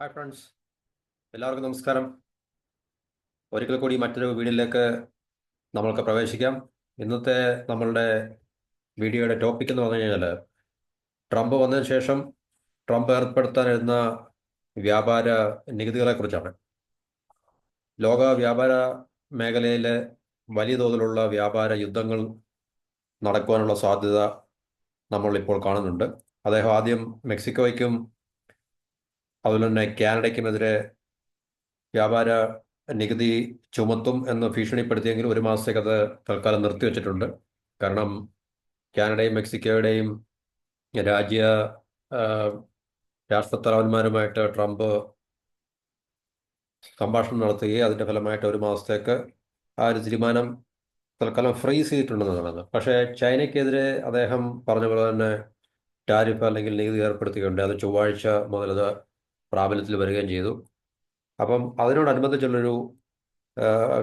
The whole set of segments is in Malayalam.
ഹായ് ഫ്രണ്ട്സ്, എല്ലാവർക്കും നമസ്കാരം. ഒരിക്കൽ കൂടി മറ്റൊരു വീഡിയോയിലേക്ക് നമ്മൾക്ക് പ്രവേശിക്കാം. ഇന്നത്തെ നമ്മളുടെ വീഡിയോയുടെ ടോപ്പിക് എന്ന് പറഞ്ഞു കഴിഞ്ഞാൽ ട്രംപ് വന്നതിന് ശേഷം ട്രംപ് ഏർപ്പെടുത്താനിരുന്ന വ്യാപാര നികുതികളെക്കുറിച്ചാണ്. ലോക വ്യാപാര മേഖലയിൽ വലിയ തോതിലുള്ള വ്യാപാര യുദ്ധങ്ങൾ നടക്കുവാനുള്ള സാധ്യത നമ്മൾ ഇപ്പോൾ കാണുന്നുണ്ട്. അദ്ദേഹം ആദ്യം മെക്സിക്കോയ്ക്കും അതുപോലെ തന്നെ കാനഡയ്ക്കുമെതിരെ വ്യാപാര നികുതി ചുമത്തും എന്ന് ഭീഷണിപ്പെടുത്തിയെങ്കിലും ഒരു മാസത്തേക്ക് അത് തൽക്കാലം നിർത്തിവെച്ചിട്ടുണ്ട്. കാരണം കാനഡയും മെക്സിക്കോയുടെയും രാജ്യ ആ, രാഷ്ട്രത്തലവന്മാരുമായിട്ട് ട്രംപ് സംഭാഷണം നടത്തുകയും അതിന്റെ ഫലമായിട്ട് ഒരു മാസത്തേക്ക് ആ ഒരു തീരുമാനം തൽക്കാലം ഫ്രീസ് ചെയ്തിട്ടുണ്ടെന്നാണ്. പക്ഷേ ചൈനയ്ക്കെതിരെ അദ്ദേഹം പറഞ്ഞ പോലെ തന്നെ ടാരിഫ് അല്ലെങ്കിൽ നികുതി ഏർപ്പെടുത്തുകയുണ്ട്. അത് ചൊവ്വാഴ്ച മുതൽ അത് പ്രാബല്യത്തിൽ വരികയും ചെയ്തു. അപ്പം അതിനോടനുബന്ധിച്ചുള്ളൊരു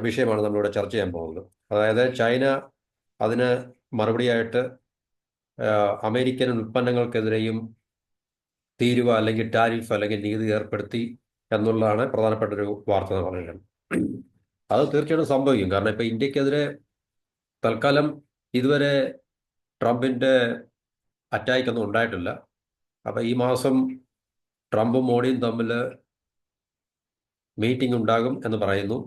വിഷയമാണ് നമ്മളിവിടെ ചർച്ച ചെയ്യാൻ പോകുന്നത്. അതായത് ചൈന അതിന് മറുപടിയായിട്ട് അമേരിക്കൻ ഉൽപ്പന്നങ്ങൾക്കെതിരെയും തീരുവ അല്ലെങ്കിൽ ടാരിഫ് അല്ലെങ്കിൽ നികുതി ഏർപ്പെടുത്തി എന്നുള്ളതാണ് പ്രധാനപ്പെട്ട ഒരു വാർത്ത എന്ന് പറയുന്നത്. അത് തീർച്ചയായിട്ടും സംഭവിക്കും. കാരണം ഇപ്പൊ ഇന്ത്യക്കെതിരെ തൽക്കാലം ഇതുവരെ ട്രംപിന്റെ അറ്റാക്ക് ഒന്നും ഉണ്ടായിട്ടില്ല. അപ്പൊ ഈ മാസം ട്രംപും മോഡിയും തമ്മിൽ മീറ്റിംഗ് ഉണ്ടാകും എന്ന് പറയുന്നു.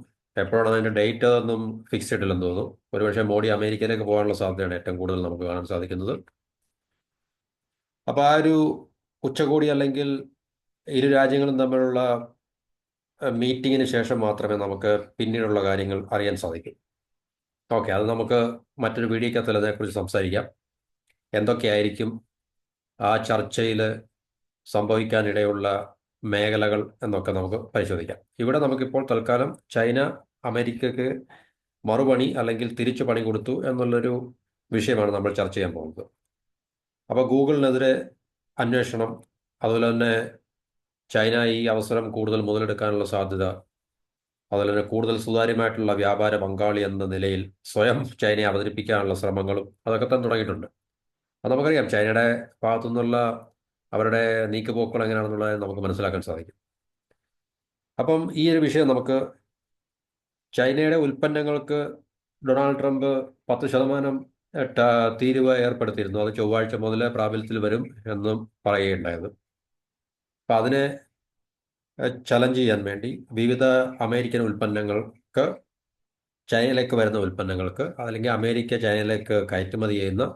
എപ്പോഴാണ് അതിന്റെ ഡേറ്റ് ഒന്നും ഫിക്സ് ചെയ്തിട്ടില്ലെന്ന് തോന്നുന്നു. ഒരുപക്ഷെ മോഡി അമേരിക്കയിലേക്ക് പോകാനുള്ള സാധ്യതയാണ് ഏറ്റവും കൂടുതൽ നമുക്ക് കാണാൻ സാധിക്കുന്നത്. അപ്പൊ ആ ഒരു ഉച്ചകോടി അല്ലെങ്കിൽ ഇരു രാജ്യങ്ങളും തമ്മിലുള്ള മീറ്റിങ്ങിന് ശേഷം മാത്രമേ നമുക്ക് പിന്നീടുള്ള കാര്യങ്ങൾ അറിയാൻ സാധിക്കൂ. ഓക്കെ, അത് നമുക്ക് മറ്റൊരു വീഡിയോക്കകത്തിൽ അതിനെക്കുറിച്ച് സംസാരിക്കാം. എന്തൊക്കെയായിരിക്കും ആ ചർച്ചയിൽ സംഭവിക്കാനിടയുള്ള മേഖലകൾ എന്നൊക്കെ നമുക്ക് പരിശോധിക്കാം. ഇവിടെ നമുക്കിപ്പോൾ തൽക്കാലം ചൈന അമേരിക്കക്ക് മറുപണി അല്ലെങ്കിൽ തിരിച്ചു പണി കൊടുത്തു എന്നുള്ളൊരു വിഷയമാണ് നമ്മൾ ചർച്ച ചെയ്യാൻ പോകുന്നത്. അപ്പോൾ ഗൂഗിളിനെതിരെ അന്വേഷണം, അതുപോലെ തന്നെ ചൈന ഈ അവസരം കൂടുതൽ മുതലെടുക്കാനുള്ള സാധ്യത, അതുപോലെ തന്നെ കൂടുതൽ സുതാര്യമായിട്ടുള്ള വ്യാപാര പങ്കാളി എന്ന നിലയിൽ സ്വയം ചൈനയെ അവതരിപ്പിക്കാനുള്ള ശ്രമങ്ങളും അതൊക്കെ തന്നെ തുടങ്ങിയിട്ടുണ്ട്. അത് നമുക്കറിയാം, ചൈനയുടെ ഭാഗത്തു നിന്നുള്ള അവരുടെ നീക്കുപോക്കുകൾ എങ്ങനെയാണെന്നുള്ളത് നമുക്ക് മനസ്സിലാക്കാൻ സാധിക്കും. അപ്പം ഈ ഒരു വിഷയം നമുക്ക് ചൈനയുടെ ഉൽപ്പന്നങ്ങൾക്ക് ഡൊണാൾഡ് ട്രംപ് 10% തീരുവ ഏർപ്പെടുത്തിയിരുന്നു. അത് ചൊവ്വാഴ്ച മുതൽ പ്രാബല്യത്തിൽ വരും എന്നും പറയുകയുണ്ടായത്. അപ്പം അതിനെ ചലഞ്ച് ചെയ്യാൻ വേണ്ടി വിവിധ അമേരിക്കൻ ഉൽപ്പന്നങ്ങൾക്ക്, ചൈനയിലേക്ക് വരുന്ന ഉൽപ്പന്നങ്ങൾക്ക്, അല്ലെങ്കിൽ അമേരിക്ക ചൈനയിലേക്ക് കയറ്റുമതി ചെയ്യുന്ന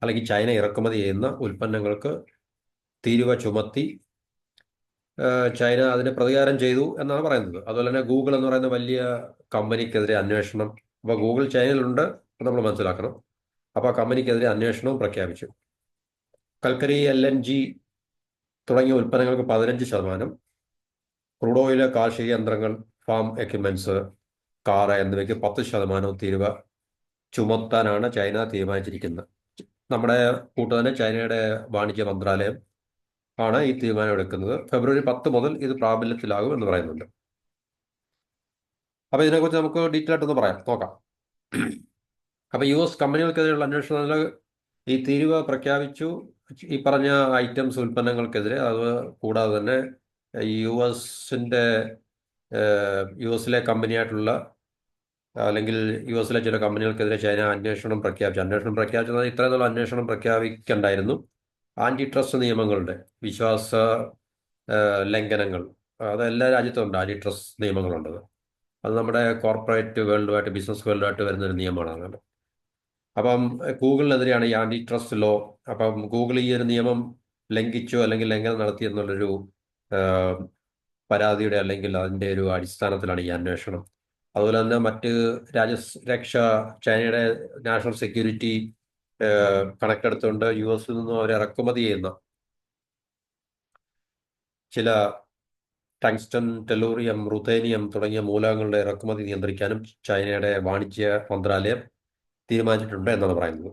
അല്ലെങ്കിൽ ചൈന ഇറക്കുമതി ചെയ്യുന്ന ഉൽപ്പന്നങ്ങൾക്ക് തീരുവ ചുമത്തി ചൈന അതിന് പ്രതികാരം ചെയ്തു എന്നാണ് പറയുന്നത്. അതുപോലെ തന്നെ ഗൂഗിൾ എന്ന് പറയുന്ന വലിയ കമ്പനിക്കെതിരെ അന്വേഷണം. അപ്പോൾ ഗൂഗിൾ ചൈനയിലുണ്ട് നമ്മൾ മനസ്സിലാക്കണം. അപ്പോൾ ആ കമ്പനിക്കെതിരെ അന്വേഷണവും പ്രഖ്യാപിച്ചു. കൽക്കരി, LNG തുടങ്ങിയ ഉൽപ്പന്നങ്ങൾക്ക് 15%, ക്രൂഡ് ഓയിൽ, കാർഷിക യന്ത്രങ്ങൾ, ഫാം എക്യുപ്മെന്റ്സ്, കാർ എന്നിവയ്ക്ക് 10% തീരുവ ചുമത്താനാണ് ചൈന തീരുമാനിച്ചിരിക്കുന്നത്. നമ്മുടെ കൂട്ടുതന്നെ ചൈനയുടെ വാണിജ്യ മന്ത്രാലയം ആണ് ഈ തീരുമാനം എടുക്കുന്നത്. ഫെബ്രുവരി 10 മുതൽ ഇത് പ്രാബല്യത്തിലാകും എന്ന് പറയുന്നുണ്ട്. അപ്പൊ ഇതിനെക്കുറിച്ച് നമുക്ക് ഡീറ്റെയിൽ ആയിട്ടൊന്ന് നോക്കാം. അപ്പൊ US കമ്പനികൾക്കെതിരെയുള്ള അന്വേഷണത്തിൽ ഈ തീരുവ പ്രഖ്യാപിച്ചു. ഈ പറഞ്ഞ ഐറ്റംസ് ഉൽപ്പന്നങ്ങൾക്കെതിരെ, അത് കൂടാതെ തന്നെ യുഎസിന്റെ യുഎസിലെ കമ്പനിയായിട്ടുള്ള അല്ലെങ്കിൽ യുഎസിലെ ചില കമ്പനികൾക്കെതിരെ ചൈന അന്വേഷണം പ്രഖ്യാപിച്ചത് ഇത്രയും നാൾ അന്വേഷണം പ്രഖ്യാപിക്കണ്ടായിരുന്നു. ആന്റി ട്രസ്റ്റ് നിയമങ്ങളുടെ വിശ്വാസ ലംഘനങ്ങൾ, അത് എല്ലാ രാജ്യത്തും ഉണ്ട്. ആന്റി ട്രസ്റ്റ് നിയമങ്ങളുണ്ട്. അത് നമ്മുടെ കോർപ്പറേറ്റ് വേൾഡുമായിട്ട്, ബിസിനസ് വേൾഡുമായിട്ട് വരുന്നൊരു നിയമമാണ്. അങ്ങനെ അപ്പം ഗൂഗിളിനെതിരെയാണ് ഈ ആന്റി ട്രസ്റ്റ് ലോ. അപ്പം ഗൂഗിൾ ഈ ഒരു നിയമം ലംഘിച്ചു അല്ലെങ്കിൽ ലംഘനം നടത്തി എന്നുള്ളൊരു പരാതിയുടെ അല്ലെങ്കിൽ അതിൻ്റെ ഒരു അടിസ്ഥാനത്തിലാണ് ഈ അന്വേഷണം. അതുപോലെ തന്നെ മറ്റ് രാജ്യരക്ഷ, ചൈനയുടെ നാഷണൽ സെക്യൂരിറ്റി കണക്കെടുത്തുകൊണ്ട് US നിന്നും അവർ ഇറക്കുമതി ചെയ്യുന്ന ചില ടങ്സ്റ്റൺ, ടെലൂറിയം, റുത്തേനിയം തുടങ്ങിയ മൂലകങ്ങളുടെ ഇറക്കുമതി നിയന്ത്രിക്കാനും ചൈനയുടെ വാണിജ്യ മന്ത്രാലയം തീരുമാനിച്ചിട്ടുണ്ട് എന്നാണ് പറയുന്നത്.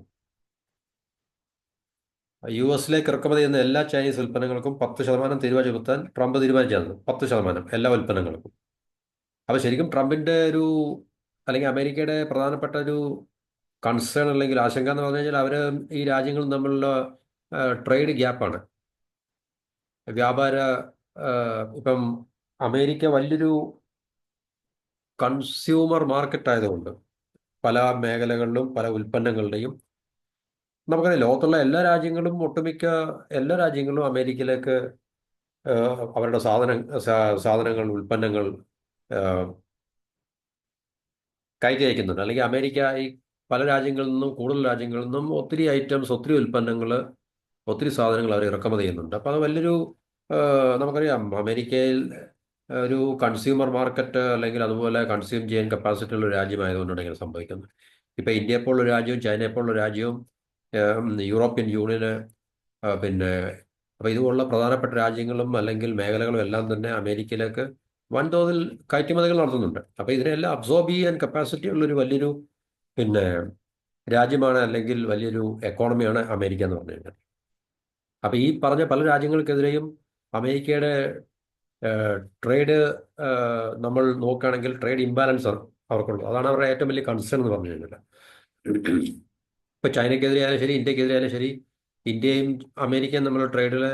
US ഇറക്കുമതി ചെയ്യുന്ന എല്ലാ ചൈനീസ് ഉൽപ്പന്നങ്ങൾക്കും 10% തീരുവ ചുമത്താൻ ട്രംപ് തീരുമാനിച്ചതാണ്. 10% എല്ലാ ഉൽപ്പന്നങ്ങൾക്കും. അപ്പൊ ശരിക്കും ട്രംപിന്റെ ഒരു അല്ലെങ്കിൽ അമേരിക്കയുടെ പ്രധാനപ്പെട്ട ഒരു കൺസേൺ അല്ലെങ്കിൽ ആശങ്ക എന്ന് പറഞ്ഞു കഴിഞ്ഞാൽ അവര് ഈ രാജ്യങ്ങളും തമ്മിലുള്ള ട്രേഡ് ഗ്യാപ്പാണ്, വ്യാപാര ഇപ്പം അമേരിക്ക വലിയൊരു കൺസ്യൂമർ മാർക്കറ്റ് ആയതുകൊണ്ട് പല മേഖലകളിലും പല ഉൽപ്പന്നങ്ങളുടെയും നമുക്കറിയാം ലോകത്തുള്ള എല്ലാ രാജ്യങ്ങളും ഒട്ടുമിക്ക എല്ലാ രാജ്യങ്ങളും അമേരിക്കയിലേക്ക് അവരുടെ സാധനങ്ങൾ ഉൽപ്പന്നങ്ങൾ കയറ്റി അയക്കുന്നുണ്ട്. അല്ലെങ്കിൽ അമേരിക്ക ഈ പല രാജ്യങ്ങളിൽ നിന്നും കൂടുതൽ രാജ്യങ്ങളിൽ നിന്നും ഒത്തിരി ഐറ്റംസ് ഒത്തിരി ഉൽപ്പന്നങ്ങൾ ഒത്തിരി സാധനങ്ങൾ അവർ ഇറക്കുമതി ചെയ്യുന്നുണ്ട്. അപ്പോൾ അത് വലിയൊരു നമുക്കറിയാം അമേരിക്കയിൽ ഒരു കൺസ്യൂമർ മാർക്കറ്റ് അല്ലെങ്കിൽ അതുപോലെ കൺസ്യൂം ചെയ്യാൻ കപ്പാസിറ്റി ഉള്ള ഒരു രാജ്യമായതുകൊണ്ടാണ് ഇങ്ങനെ സംഭവിക്കുന്നത്. ഇപ്പോൾ ഇന്ത്യയെ പോലുള്ള രാജ്യവും ചൈനയെ പോലുള്ള രാജ്യവും യൂറോപ്യൻ യൂണിയന് പിന്നെ അപ്പോൾ ഇതുപോലുള്ള പ്രധാനപ്പെട്ട രാജ്യങ്ങളും അല്ലെങ്കിൽ മേഖലകളും എല്ലാം തന്നെ അമേരിക്കയിലേക്ക് വൻതോതിൽ കയറ്റുമതികൾ നടത്തുന്നുണ്ട്. അപ്പോൾ ഇതിനെല്ലാം അബ്സോർബ് ചെയ്യാൻ കപ്പാസിറ്റി ഉള്ളൊരു വലിയൊരു പിന്നെ രാജ്യമാണ് അല്ലെങ്കിൽ വലിയൊരു എക്കോണമിയാണ് അമേരിക്ക എന്ന് പറഞ്ഞു കഴിഞ്ഞാൽ. അപ്പോൾ ഈ പറഞ്ഞ പല രാജ്യങ്ങൾക്കെതിരെയും അമേരിക്കയുടെ ട്രേഡ് നമ്മൾ നോക്കുകയാണെങ്കിൽ ട്രേഡ് ഇംബാലൻസ് അവർക്കുള്ളത്. അതാണ് അവരുടെ ഏറ്റവും വലിയ കൺസേൺ എന്ന് പറഞ്ഞു കഴിഞ്ഞാൽ. ഇപ്പോൾ ചൈനയ്ക്കെതിരെ ആയാലും ശരി ഇന്ത്യക്കെതിരെ ആയാലും ശരി ഇന്ത്യയും അമേരിക്കയും തമ്മിലുള്ള ട്രേഡിൽ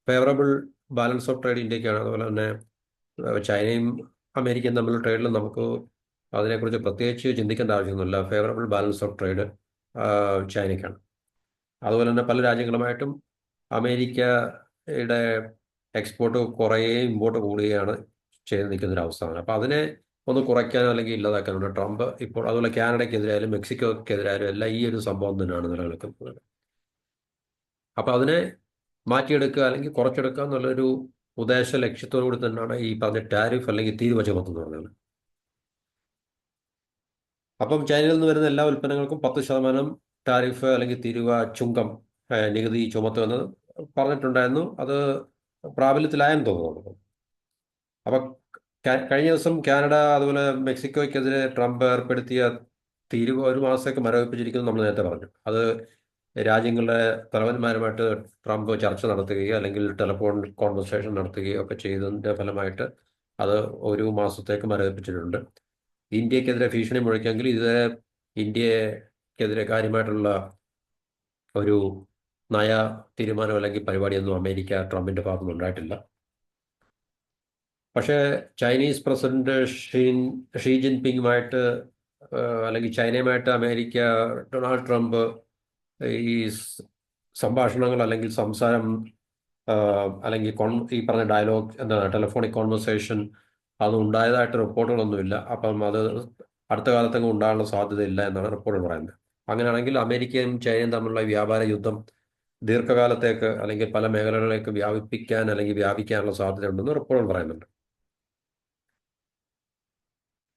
ഫേവറബിൾ ബാലൻസ് ഓഫ് ട്രേഡ് ഇന്ത്യക്കാണ്. അതുപോലെ തന്നെ ചൈനയും അമേരിക്കയും തമ്മിലുള്ള ട്രേഡിൽ നമുക്ക് അതിനെക്കുറിച്ച് പ്രത്യേകിച്ച് ചിന്തിക്കേണ്ട ആവശ്യമൊന്നുമില്ല. ഫേവറബിൾ ബാലൻസ് ഓഫ് ട്രേഡ് ചൈനയ്ക്കാണ്. അതുപോലെ തന്നെ പല രാജ്യങ്ങളുമായിട്ടും അമേരിക്കയുടെ എക്സ്പോർട്ട് കുറേ ഇമ്പോർട്ട് കൂടുകയാണ് ചെയ്ത് നിൽക്കുന്നൊരവസ്ഥയാണ്. അപ്പോൾ അതിനെ ഒന്ന് കുറയ്ക്കാനോ അല്ലെങ്കിൽ ഇല്ലാതാക്കാനുണ്ട് ട്രംപ് ഇപ്പോൾ. അതുപോലെ കാനഡയ്ക്കെതിരായാലും മെക്സിക്കോക്കെതിരായാലും എല്ലാം ഈ ഒരു സംഭവം തന്നെയാണ് നിലനിൽക്കുന്നത്. അപ്പോൾ അതിനെ മാറ്റിയെടുക്കുക അല്ലെങ്കിൽ കുറച്ചെടുക്കുക എന്നുള്ളൊരു ഉദ്ദേശ ലക്ഷ്യത്തോടു കൂടി തന്നെയാണ് ഈ പറഞ്ഞ ടാരിഫ് അല്ലെങ്കിൽ തീരുവ ചുമത്തുന്നത് പറഞ്ഞത്. അപ്പം ചൈനയിൽ നിന്ന് വരുന്ന എല്ലാ ഉൽപ്പന്നങ്ങൾക്കും 10% ടാരിഫ് അല്ലെങ്കിൽ തീരുവ ചുങ്കം നികുതി ചുമത്തുമെന്ന് പറഞ്ഞിട്ടുണ്ടായിരുന്നു. അത് പ്രാബല്യത്തിലായെന്ന് തോന്നുന്നു. അപ്പം കഴിഞ്ഞ ദിവസം കാനഡ അതുപോലെ മെക്സിക്കോയ്ക്കെതിരെ ട്രംപ് ഏർപ്പെടുത്തിയ തീരുവ ഒരു മാസത്തേക്ക് മരവിപ്പിച്ചിരിക്കുന്നു നമ്മൾ നേരത്തെ പറഞ്ഞു. അത് രാജ്യങ്ങളുടെ തലവന്മാരുമായിട്ട് ട്രംപ് ചർച്ച നടത്തുകയോ അല്ലെങ്കിൽ ടെലിഫോൺ കോൺവെർസേഷൻ നടത്തുകയോ ഒക്കെ ചെയ്തതിൻ്റെ ഫലമായിട്ട് അത് ഒരു മാസത്തേക്ക് മരവിപ്പിച്ചിട്ടുണ്ട്. ഇന്ത്യക്കെതിരെ ഭീഷണി മുഴക്കിയെങ്കിൽ ഇതുവരെ ഇന്ത്യക്കെതിരെ കാര്യമായിട്ടുള്ള ഒരു നയ തീരുമാനം അല്ലെങ്കിൽ പരിപാടിയൊന്നും അമേരിക്ക ട്രംപിൻ്റെ ഭാഗത്തുനിന്ന് ഉണ്ടായിട്ടില്ല. പക്ഷേ ചൈനീസ് പ്രസിഡന്റ് ഷീ ജിൻപിങ്ങുമായിട്ട് അല്ലെങ്കിൽ ചൈനയുമായിട്ട് അമേരിക്ക ഡൊണാൾഡ് ട്രംപ് ഈ സംഭാഷണങ്ങൾ അല്ലെങ്കിൽ സംസാരം അല്ലെങ്കിൽ ഈ പറഞ്ഞ ഡയലോഗ് എന്താണ് ടെലിഫോണിക് കോൺവെർസേഷൻ അത് ഉണ്ടായതായിട്ട് റിപ്പോർട്ടുകളൊന്നുമില്ല. അപ്പം അത് അടുത്ത കാലത്തെങ്ങും ഉണ്ടാകാനുള്ള സാധ്യതയില്ല എന്നാണ് റിപ്പോർട്ടുകൾ പറയുന്നത്. അങ്ങനെയാണെങ്കിൽ അമേരിക്കയും ചൈനയും തമ്മിലുള്ള വ്യാപാര യുദ്ധം ദീർഘകാലത്തേക്ക് അല്ലെങ്കിൽ പല മേഖലകളിലേക്ക് വ്യാപിക്കാനുള്ള സാധ്യതയുണ്ടെന്ന് റിപ്പോർട്ടുകൾ പറയുന്നുണ്ട്.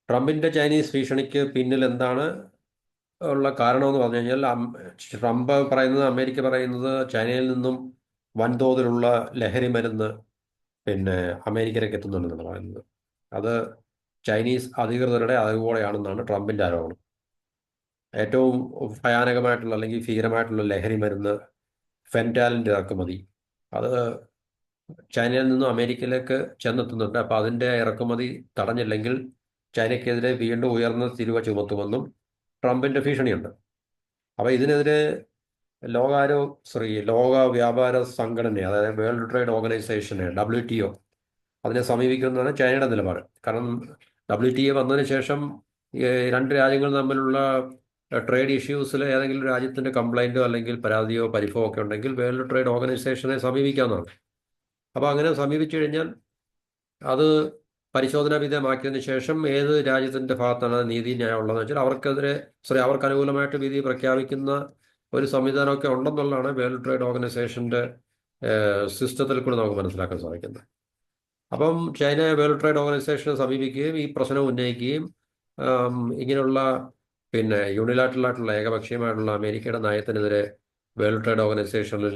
ട്രംപിന്റെ ചൈനീസ് ഭീഷണിക്ക് പിന്നിൽ എന്താണ് ഉള്ള കാരണമെന്ന് പറഞ്ഞു കഴിഞ്ഞാൽ ട്രംപ് പറയുന്നത് അമേരിക്ക പറയുന്നത് ചൈനയിൽ നിന്നും വൻതോതിലുള്ള ലഹരി മരുന്ന് അമേരിക്കയിലേക്ക് എത്തുന്നുണ്ടെന്നാണ് പറയുന്നത്. അത് ചൈനീസ് അധികൃതരുടെ അറിവോടെയാണെന്നാണ് ട്രംപിന്റെ ആരോപണം. ഏറ്റവും ഭയാനകമായിട്ടുള്ള അല്ലെങ്കിൽ ഭീകരമായിട്ടുള്ള ലഹരി മരുന്ന് ഫെൻറ്റാലിൻ്റെ ഇറക്കുമതി അത് ചൈനയിൽ നിന്നും അമേരിക്കയിലേക്ക് ചെന്നെത്തുന്നുണ്ട്. അപ്പോൾ അതിൻ്റെ ഇറക്കുമതി തടഞ്ഞില്ലെങ്കിൽ ചൈനയ്ക്കെതിരെ വീണ്ടും ഉയർന്ന തീരുവ ചുമത്തുമെന്നും ട്രംപിന്റെ ഭീഷണിയുണ്ട്. അപ്പോൾ ഇതിനെതിരെ ലോക വ്യാപാര സംഘടന അതായത് വേൾഡ് ട്രേഡ് ഓർഗനൈസേഷന് WTO അതിനെ സമീപിക്കുന്നതാണ് ചൈനയുടെ നിലപാട്. കാരണം WTO വന്നതിന് ശേഷം രണ്ട് രാജ്യങ്ങൾ തമ്മിലുള്ള ട്രേഡ് ഇഷ്യൂസിൽ ഏതെങ്കിലും രാജ്യത്തിൻ്റെ കംപ്ലൈൻറ്റോ അല്ലെങ്കിൽ പരാതിയോ പരിഭവോ ഒക്കെ ഉണ്ടെങ്കിൽ വേൾഡ് ട്രേഡ് ഓർഗനൈസേഷനെ സമീപിക്കാവുന്നതാണ്. അപ്പോൾ അങ്ങനെ സമീപിച്ചു കഴിഞ്ഞാൽ അത് പരിശോധനാ വിധേയമാക്കിയതിന് ശേഷം ഏത് രാജ്യത്തിൻ്റെ ഭാഗത്താണ് നീതിന്യായം ഉള്ളതെന്ന് വെച്ചാൽ അവർക്ക് അനുകൂലമായിട്ട് വിധി പ്രഖ്യാപിക്കുന്ന ഒരു സംവിധാനമൊക്കെ ഉണ്ടെന്നുള്ളതാണ് വേൾഡ് ട്രേഡ് ഓർഗനൈസേഷൻ്റെ സിസ്റ്റത്തിൽ കൂടി നമുക്ക് മനസ്സിലാക്കാൻ സാധിക്കുന്നത്. അപ്പം ചൈന വേൾഡ് ട്രേഡ് ഓർഗനൈസേഷനെ സമീപിക്കുകയും ഈ പ്രശ്നം ഉന്നയിക്കുകയും ഇങ്ങനെയുള്ള യൂണിലാറ്ററലായിട്ടുള്ള ഏകപക്ഷീയമായിട്ടുള്ള അമേരിക്കയുടെ നയത്തിനെതിരെ വേൾഡ് ട്രേഡ് ഓർഗനൈസേഷനിൽ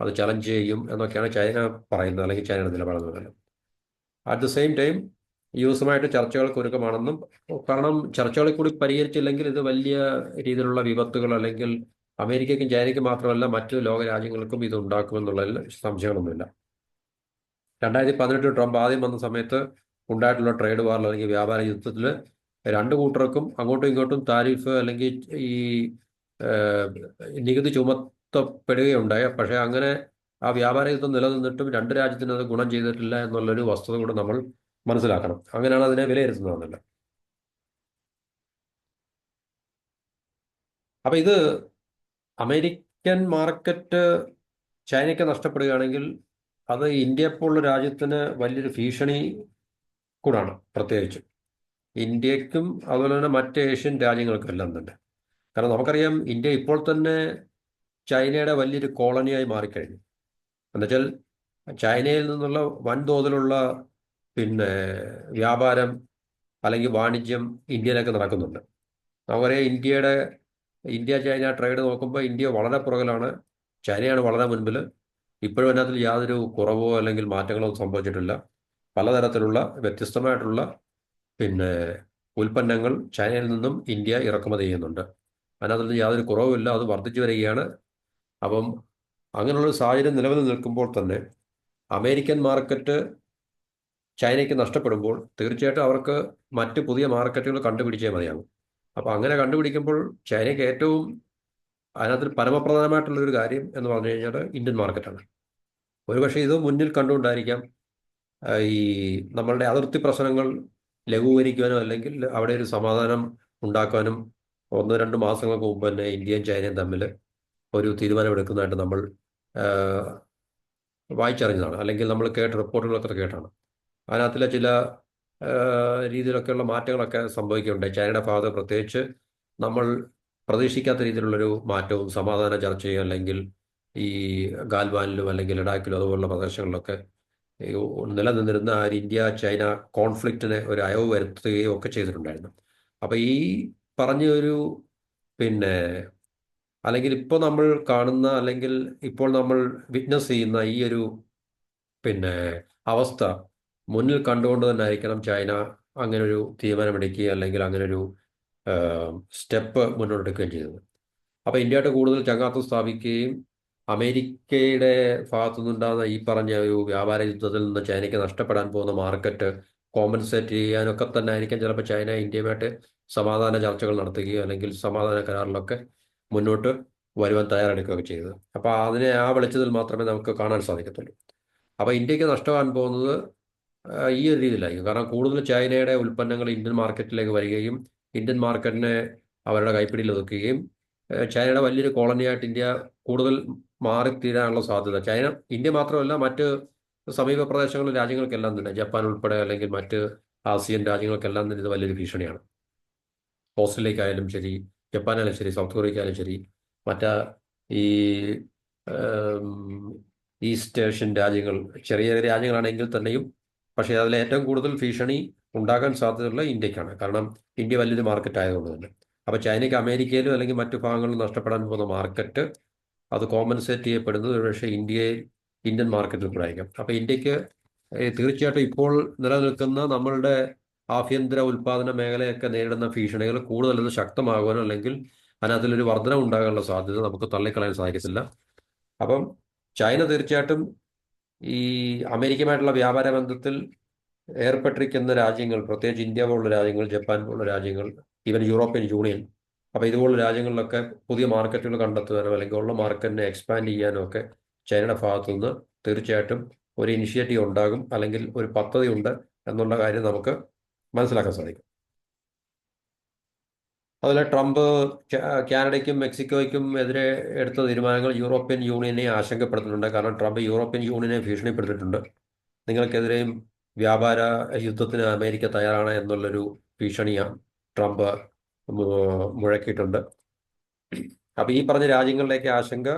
അത് ചലഞ്ച് ചെയ്യും എന്നൊക്കെയാണ് ചൈന പറയുന്നത് അല്ലെങ്കിൽ ചൈനയുടെ നിലപാടെന്ന് പറയുന്നത്. അറ്റ് ദ സെയിം ടൈം യുഎസുമായിട്ട് ചർച്ചകൾക്ക് ഒരുക്കമാണെന്നും കാരണം ചർച്ചകളിൽ കൂടി പരിഹരിച്ചില്ലെങ്കിൽ ഇത് വലിയ രീതിയിലുള്ള വിപത്തുകൾ അല്ലെങ്കിൽ അമേരിക്കയ്ക്കും ചൈനയ്ക്കും മാത്രമല്ല മറ്റു ലോക രാജ്യങ്ങൾക്കും ഇത് ഉണ്ടാക്കുമെന്നുള്ളതിൽ സംശയങ്ങളൊന്നുമില്ല. 2018 ട്രംപ് ആദ്യം വന്ന സമയത്ത് ഉണ്ടായിട്ടുള്ള ട്രേഡ് വാറിൽ അല്ലെങ്കിൽ വ്യാപാര യുദ്ധത്തിൽ രണ്ടു കൂട്ടർക്കും അങ്ങോട്ടും ഇങ്ങോട്ടും താരിഫ് അല്ലെങ്കിൽ ഈ നികുതി ചുമത്തപ്പെടുകയുണ്ടായി. പക്ഷേ അങ്ങനെ ആ വ്യാപാര യുദ്ധം നിലനിന്നിട്ടും രണ്ട് രാജ്യത്തിനും അത് ഗുണം ചെയ്തിട്ടില്ല എന്നുള്ളൊരു വസ്തുത കൂടെ നമ്മൾ മനസ്സിലാക്കണം. അങ്ങനെയാണ് അതിനെ വിലയിരുത്തുന്നതെന്നല്ല. അപ്പൊ ഇത് അമേരിക്കൻ മാർക്കറ്റ് ചൈനയ്ക്ക് നഷ്ടപ്പെടുകയാണെങ്കിൽ അത് ഇന്ത്യയെ പോലുള്ള രാജ്യത്തിന് വലിയൊരു ഭീഷണി കൂടാണ്. പ്രത്യേകിച്ച് ഇന്ത്യക്കും അതുപോലെ തന്നെ മറ്റ് ഏഷ്യൻ രാജ്യങ്ങൾക്കും എല്ലാം തന്നെ. കാരണം നമുക്കറിയാം, ഇന്ത്യ ഇപ്പോൾ തന്നെ ചൈനയുടെ വലിയൊരു കോളനിയായി മാറിക്കഴിഞ്ഞു. എന്നുവെച്ചാൽ ചൈനയിൽ നിന്നുള്ള വൻതോതിലുള്ള പിന്നെ വ്യാപാരം അല്ലെങ്കിൽ വാണിജ്യം ഇന്ത്യയിലൊക്കെ നടക്കുന്നുണ്ട്. നമുക്കറിയാം, ഇന്ത്യ ചൈന ട്രേഡ് നോക്കുമ്പോൾ ഇന്ത്യ വളരെ പുറകിലാണ്, ചൈനയാണ് വളരെ മുൻപിൽ. ഇപ്പോഴും അതിനകത്തിൽ യാതൊരു കുറവോ അല്ലെങ്കിൽ മാറ്റങ്ങളോ സംഭവിച്ചിട്ടില്ല. പലതരത്തിലുള്ള വ്യത്യസ്തമായിട്ടുള്ള പിന്നെ ഉൽപ്പന്നങ്ങൾ ചൈനയിൽ നിന്നും ഇന്ത്യ ഇറക്കുമതി ചെയ്യുന്നുണ്ട്. അതിനകത്തൊന്നും യാതൊരു കുറവുമില്ല, അത് വർദ്ധിച്ചു വരികയാണ്. അപ്പം അങ്ങനെയുള്ളൊരു സാഹചര്യം നിലവിൽ നിൽക്കുമ്പോൾ തന്നെ അമേരിക്കൻ മാർക്കറ്റ് ചൈനയ്ക്ക് നഷ്ടപ്പെടുമ്പോൾ തീർച്ചയായിട്ടും അവർക്ക് മറ്റ് പുതിയ മാർക്കറ്റുകൾ കണ്ടുപിടിച്ചേ മതിയാകും. അപ്പോൾ അങ്ങനെ കണ്ടുപിടിക്കുമ്പോൾ ചൈനയ്ക്ക് ഏറ്റവും അതിനകത്ത് പരമപ്രധാനമായിട്ടുള്ളൊരു കാര്യം എന്ന് പറഞ്ഞു കഴിഞ്ഞാൽ ഇന്ത്യൻ മാർക്കറ്റാണ്. ഒരുപക്ഷെ ഇത് മുന്നിൽ കണ്ടുകൊണ്ടായിരിക്കാം ഈ നമ്മളുടെ അതിർത്തി പ്രശ്നങ്ങൾ ലഘൂകരിക്കുവാനോ അല്ലെങ്കിൽ അവിടെ ഒരു സമാധാനം ഉണ്ടാക്കാനും 1-2 മാസങ്ങൾക്ക് മുമ്പ് തന്നെ ഇന്ത്യയും ചൈനയും തമ്മിൽ ഒരു തീരുമാനമെടുക്കുന്നതായിട്ട് നമ്മൾ ആ, വായിച്ചറിഞ്ഞതാണ്, അല്ലെങ്കിൽ നമ്മൾ കേട്ട റിപ്പോർട്ടുകളൊക്കെ കേട്ടാണ്. അതിനകത്തിലെ ചില രീതിയിലൊക്കെയുള്ള മാറ്റങ്ങളൊക്കെ സംഭവിക്കുകയുണ്ടായി. ചൈനയുടെ ഭാഗത്ത് പ്രത്യേകിച്ച് നമ്മൾ പ്രതീക്ഷിക്കാത്ത രീതിയിലുള്ളൊരു മാറ്റവും സമാധാന ചർച്ചയും അല്ലെങ്കിൽ ഈ ഗാൽവാനിലും അല്ലെങ്കിൽ ലഡാക്കിലും അതുപോലുള്ള പ്രദേശങ്ങളിലൊക്കെ ഈ നിലനിന്നിരുന്ന ആ ഒരു ഇന്ത്യ ചൈന കോൺഫ്ലിക്റ്റിന് ഒരു അയവ് വരുത്തുകയും ഒക്കെ ചെയ്തിട്ടുണ്ടായിരുന്നു. അപ്പോൾ ഈ പറഞ്ഞ ഒരു പിന്നെ അല്ലെങ്കിൽ ഇപ്പോൾ നമ്മൾ കാണുന്ന അല്ലെങ്കിൽ ഇപ്പോൾ നമ്മൾ വിറ്റ്നസ് ചെയ്യുന്ന ഈ ഒരു പിന്നെ അവസ്ഥ മുന്നിൽ കണ്ടുകൊണ്ട് തന്നെ ആയിരിക്കണം ചൈന അങ്ങനൊരു തീരുമാനമെടുക്കുകയും അല്ലെങ്കിൽ അങ്ങനൊരു സ്റ്റെപ്പ് മുന്നോട്ടെടുക്കുകയും ചെയ്തത്. അപ്പോൾ ഇന്ത്യയായിട്ട് കൂടുതൽ ചങ്ങാത്തം സ്ഥാപിക്കുകയും അമേരിക്കയുടെ ഭാഗത്തു നിന്നുണ്ടാകുന്ന ഈ പറഞ്ഞ ഒരു വ്യാപാര യുദ്ധത്തിൽ നിന്ന് ചൈനയ്ക്ക് നഷ്ടപ്പെടാൻ പോകുന്ന മാർക്കറ്റ് കോമ്പൻസേറ്റ് ചെയ്യാനൊക്കെ തന്നെ ആയിരിക്കും ചിലപ്പോൾ ചൈന ഇന്ത്യയുമായിട്ട് സമാധാന ചർച്ചകൾ നടത്തുകയോ അല്ലെങ്കിൽ സമാധാന കരാറിലൊക്കെ മുന്നോട്ട് വരുവാൻ തയ്യാറെടുക്കുകയൊക്കെ ചെയ്തത്. അപ്പോൾ അതിനെ ആ വെളിച്ചത്തിൽ മാത്രമേ നമുക്ക് കാണാൻ സാധിക്കത്തുള്ളൂ. അപ്പോൾ ഇന്ത്യക്ക് നഷ്ടമാകാൻ പോകുന്നത് ഈ ഒരു രീതിയിലായിരിക്കും. കാരണം കൂടുതൽ ചൈനയുടെ ഉൽപ്പന്നങ്ങൾ ഇന്ത്യൻ മാർക്കറ്റിലേക്ക് വരികയും ഇന്ത്യൻ മാർക്കറ്റിനെ അവരുടെ കൈപ്പിടിയിൽ ഒതുക്കുകയും ചൈനയുടെ വലിയൊരു കോളനിയായിട്ട് ഇന്ത്യ കൂടുതൽ മാറിത്തീരാനുള്ള സാധ്യത ഇന്ത്യ മാത്രമല്ല, മറ്റ് സമീപ പ്രദേശങ്ങളിലെ രാജ്യങ്ങൾക്കെല്ലാം തന്നെ, ജപ്പാൻ ഉൾപ്പെടെ അല്ലെങ്കിൽ മറ്റ് ആസിയൻ രാജ്യങ്ങൾക്കെല്ലാം തന്നെ ഇത് വലിയൊരു ഭീഷണിയാണ്. ഓസ്ട്രേലിയക്കായാലും ശരി, ജപ്പാനായാലും ശരി, സൗത്ത് കൊറിയക്കായാലും ശരി, മറ്റ് ഈ ഏം, ഈസ്റ്റ് ഏഷ്യൻ രാജ്യങ്ങൾ ചെറിയ ചെറിയ രാജ്യങ്ങളാണെങ്കിൽ തന്നെയും പക്ഷേ അതിൽ ഏറ്റവും കൂടുതൽ ഭീഷണി ഉണ്ടാകാൻ സാധ്യതയുള്ള ഇന്ത്യക്കാണ്. കാരണം ഇന്ത്യ വലിയൊരു മാർക്കറ്റ് ആയതുകൊണ്ട് തന്നെ. അപ്പോൾ ചൈനയ്ക്ക് അമേരിക്കയിലും അല്ലെങ്കിൽ മറ്റു ഭാഗങ്ങളിലും നഷ്ടപ്പെടാൻ പോകുന്ന മാർക്കറ്റ് അത് കോമ്പൻസേറ്റ് ചെയ്യപ്പെടുന്നത് ഒരുപക്ഷെ ഇന്ത്യൻ മാർക്കറ്റിൽ കൂടെ ആയിരിക്കും. അപ്പോൾ ഇന്ത്യക്ക് തീർച്ചയായിട്ടും ഇപ്പോൾ നിലനിൽക്കുന്ന നമ്മളുടെ ആഭ്യന്തര ഉൽപ്പാദന മേഖലയൊക്കെ നേരിടുന്ന ഭീഷണികൾ കൂടുതലത് ശക്തമാകുവാനോ അല്ലെങ്കിൽ അതിനകത്തിലൊരു വർധന ഉണ്ടാകാനുള്ള സാധ്യത നമുക്ക് തള്ളിക്കളയാൻ സാധിക്കത്തില്ല. അപ്പം ചൈന തീർച്ചയായിട്ടും ഈ അമേരിക്കയുമായിട്ടുള്ള വ്യാപാര ബന്ധത്തിൽ ഏർപ്പെട്ടിരിക്കുന്ന രാജ്യങ്ങൾ, പ്രത്യേകിച്ച് ഇന്ത്യ പോലുള്ള രാജ്യങ്ങൾ, ജപ്പാൻ പോലുള്ള രാജ്യങ്ങൾ, ഈവൻ യൂറോപ്യൻ യൂണിയൻ, അപ്പോൾ ഇതുപോലുള്ള രാജ്യങ്ങളിലൊക്കെ പുതിയ മാർക്കറ്റുകൾ കണ്ടെത്തുവാനോ അല്ലെങ്കിൽ ഉള്ള മാർക്കറ്റിനെ എക്സ്പാൻഡ് ചെയ്യാനോ ഒക്കെ ചൈനയുടെ ഭാഗത്തു നിന്ന് തീർച്ചയായിട്ടും ഒരു ഇനിഷ്യേറ്റീവ് ഉണ്ടാകും, അല്ലെങ്കിൽ ഒരു പദ്ധതി ഉണ്ട് എന്നുള്ള കാര്യം നമുക്ക് മനസ്സിലാക്കാൻ സാധിക്കും. അതുപോലെ ട്രംപ് കാനഡയ്ക്കും മെക്സിക്കോയ്ക്കും എതിരെ എടുത്ത തീരുമാനങ്ങൾ യൂറോപ്യൻ യൂണിയനെ ആശങ്കപ്പെടുത്തുന്നുണ്ട്. കാരണം ട്രംപ് യൂറോപ്യൻ യൂണിയനെ ഭീഷണിപ്പെടുത്തിയിട്ടുണ്ട്. നിങ്ങൾക്കെതിരെയും വ്യാപാര യുദ്ധത്തിന് അമേരിക്ക തയ്യാറാണ് എന്നുള്ളൊരു ഭീഷണിയാണ് ട്രംപ് മുഴക്കിയിട്ടുണ്ട്. അപ്പോൾ ഈ പറഞ്ഞ രാജ്യങ്ങളിലേക്ക് ആശങ്ക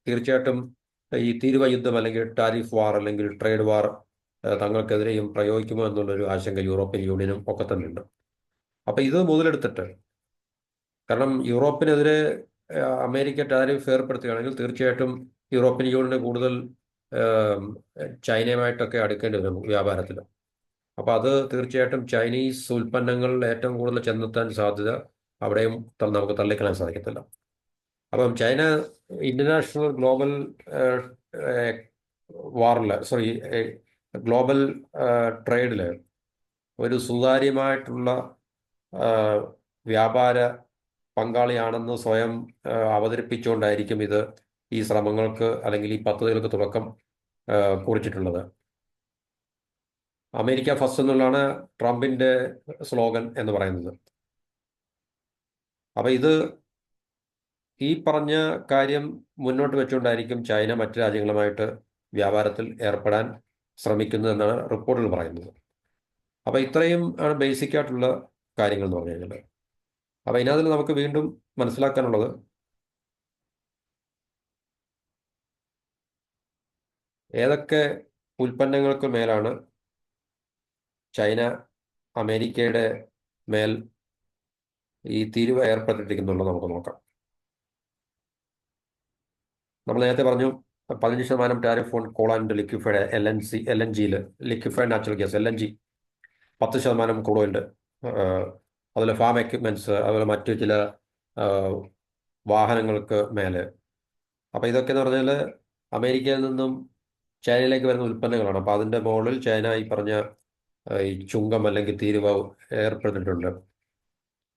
തീർച്ചയായിട്ടും ഈ തീരുവ യുദ്ധം അല്ലെങ്കിൽ ടാരിഫ് വാർ അല്ലെങ്കിൽ ട്രേഡ് വാർ തങ്ങൾക്കെതിരെയും പ്രയോഗിക്കുമോ എന്നുള്ളൊരു ആശങ്ക യൂറോപ്യൻ യൂണിയനും ഒക്കെ തന്നെ ഉണ്ട്. അപ്പോൾ ഇത് മുതലെടുത്തിട്ട്, കാരണം യൂറോപ്പിനെതിരെ അമേരിക്ക ടാരിഫ് ഏർപ്പെടുത്തുകയാണെങ്കിൽ തീർച്ചയായിട്ടും യൂറോപ്യൻ യൂണിയന് കൂടുതൽ ചൈനയുമായിട്ടൊക്കെ അടുക്കേണ്ടി വരും വ്യാപാരത്തിൽ. അപ്പോൾ അത് തീർച്ചയായിട്ടും ചൈനീസ് ഉൽപ്പന്നങ്ങൾ ഏറ്റവും കൂടുതൽ ചെന്നെത്താൻ സാധ്യത അവിടെയും നമുക്ക് തള്ളിക്കളയാൻ സാധിക്കത്തില്ല. അപ്പം ചൈന ഇന്റർനാഷണൽ ഗ്ലോബൽ വാറിൽ ഗ്ലോബൽ ട്രേഡിൽ ഒരു സുതാര്യമായിട്ടുള്ള വ്യാപാര പങ്കാളിയാണെന്ന് സ്വയം അവതരിപ്പിച്ചുകൊണ്ടായിരിക്കും ഇത് ഈ ശ്രമങ്ങൾക്ക് അല്ലെങ്കിൽ ഈ പദ്ധതികൾക്ക് തുടക്കം കുറിച്ചിട്ടുള്ളത്. അമേരിക്ക ഫസ്റ്റ് എന്നുള്ളതാണ് ട്രംപിന്റെ സ്ലോഗൻ എന്ന് പറയുന്നത്. അപ്പൊ ഇത് ഈ പറഞ്ഞ കാര്യം മുന്നോട്ട് വെച്ചുകൊണ്ടായിരിക്കും ചൈന മറ്റു രാജ്യങ്ങളുമായിട്ട് വ്യാപാരത്തിൽ ഏർപ്പെടാൻ ശ്രമിക്കുന്നത് എന്നാണ് റിപ്പോർട്ടുകൾ പറയുന്നത്. അപ്പൊ ഇത്രയും ആണ് ബേസിക് ആയിട്ടുള്ള കാര്യങ്ങൾ എന്ന് പറഞ്ഞു കഴിഞ്ഞാൽ. അപ്പൊ ഇതിനകത്ത് നമുക്ക് വീണ്ടും മനസ്സിലാക്കാനുള്ളത് ഏതൊക്കെ ഉൽപ്പന്നങ്ങൾക്ക് മേലാണ് ചൈന അമേരിക്കയുടെ മേൽ ഈ തീരുവ ഏർപ്പെട്ടിരിക്കുന്നുള്ളത് നമുക്ക് നോക്കാം. നമ്മൾ നേരത്തെ പറഞ്ഞു 15% tariff on coal and liquefied LNGയിൽ liquefied natural gas LNG, 10% crude ഓയിലുണ്ട്. അതുപോലെ ഫാം എക്യുപ്മെന്റ്സ്, അതുപോലെ മറ്റു ചില വാഹനങ്ങൾക്ക് മേലെ. അപ്പം ഇതൊക്കെ എന്ന് പറഞ്ഞാൽ അമേരിക്കയിൽ നിന്നും ചൈനയിലേക്ക് വരുന്ന ഉൽപ്പന്നങ്ങളാണ്. അപ്പം അതിൻ്റെ മുകളിൽ ചൈന ഈ പറഞ്ഞ ഈ ചുങ്കം അല്ലെങ്കിൽ തീരുവ ഏർപ്പെടുത്തിയിട്ടുണ്ട്.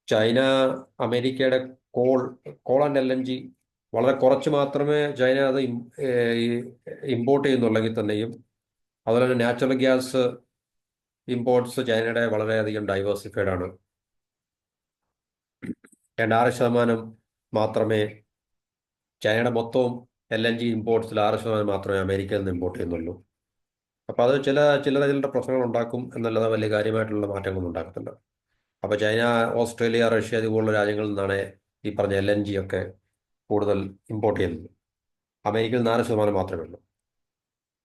ചൈന അമേരിക്കയുടെ കോൾ കോൾ ആൻഡ് LNG വളരെ കുറച്ച് മാത്രമേ ചൈന അത് ഇമ്പോർട്ട് ചെയ്യുന്നുള്ളെങ്കിൽ തന്നെയും, അതുപോലെ തന്നെ നാച്ചുറൽ ഗ്യാസ് ഇമ്പോർട്ട്സ് ചൈനയുടെ വളരെയധികം ഡൈവേഴ്സിഫൈഡ് ആണ്. 6% മാത്രമേ ചൈനയുടെ മൊത്തവും LNG ഇമ്പോർട്ട്സിൽ 6% മാത്രമേ അമേരിക്കയിൽ നിന്ന് ഇമ്പോർട്ട് ചെയ്യുന്നുള്ളൂ. അപ്പോൾ അത് ചില പ്രശ്നങ്ങൾ ഉണ്ടാക്കും എന്നല്ലാതെ വലിയ കാര്യമായിട്ടുള്ള മാറ്റങ്ങളൊന്നും ഉണ്ടാക്കത്തില്ല. അപ്പോൾ ചൈന, ഓസ്ട്രേലിയ, റഷ്യ ഇതുപോലുള്ള രാജ്യങ്ങളിൽ നിന്നാണ് ഈ പറഞ്ഞ LNG ഒക്കെ കൂടുതൽ ഇമ്പോർട്ട് ചെയ്യുന്നത്. അമേരിക്കയിൽ 4% മാത്രമേ ഉള്ളൂ.